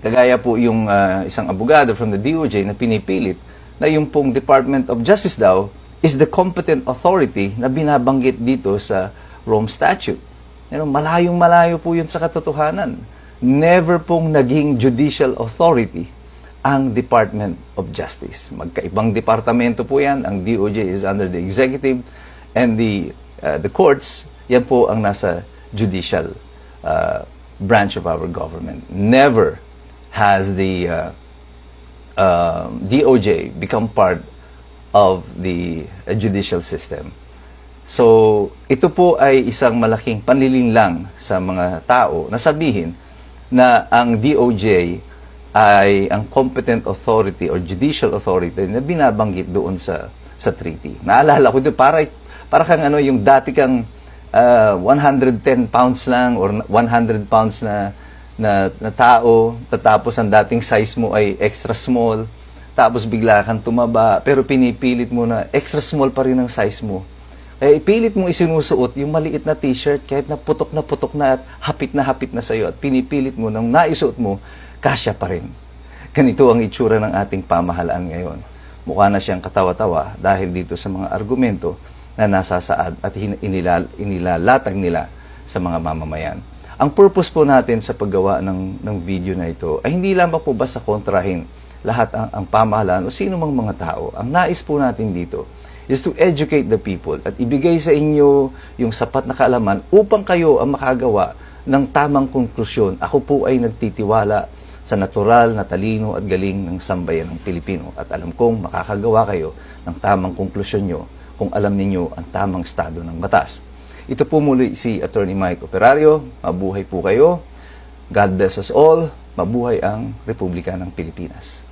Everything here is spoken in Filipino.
Kagaya po yung isang abogado from the DOJ na pinipilit na yung pong Department of Justice daw is the competent authority na binabanggit dito sa Rome Statute. Malayong-malayo po yun sa katotohanan. Never pong naging judicial authority ang Department of Justice. Magkaibang departamento po yan. Ang DOJ is under the executive and the courts, yan po ang nasa judicial branch of our government. Never has the DOJ become part of the judicial system. So, ito po ay isang malaking panlilinlang sa mga tao na sabihin na ang DOJ ay ang competent authority or judicial authority na binabanggit doon sa treaty. Naalala ko doon, para kang yung dati kang 110 pounds lang or 100 pounds na tao, tapos ang dating size mo ay extra small, tapos bigla kang tumaba, pero pinipilit mo na extra small pa rin ang size mo. Kaya ipilit mong isinusuot yung maliit na t-shirt kahit na putok na at hapit na sa'yo at pinipilit mo nang naisuot mo, kasya pa rin. Ganito ang itsura ng ating pamahalaan ngayon. Mukha na siyang katawa-tawa dahil dito sa mga argumento na nasasaad at inilalatag nila sa mga mamamayan. Ang purpose po natin sa paggawa ng video na ito ay hindi lamang po basta kontrahin lahat ang pamahalaan o sino mang mga tao. Ang nais po natin dito is to educate the people at ibigay sa inyo yung sapat na kaalaman upang kayo ang makagawa ng tamang konklusyon. Ako po ay nagtitiwala sa natural na talino at galing ng sambayan ng Pilipino at alam kong makakagawa kayo ng tamang konklusyon nyo kung alam ninyo ang tamang estado ng batas. Ito po muli si Attorney Mike Operario. Mabuhay po kayo. God bless us all. Mabuhay ang Republika ng Pilipinas.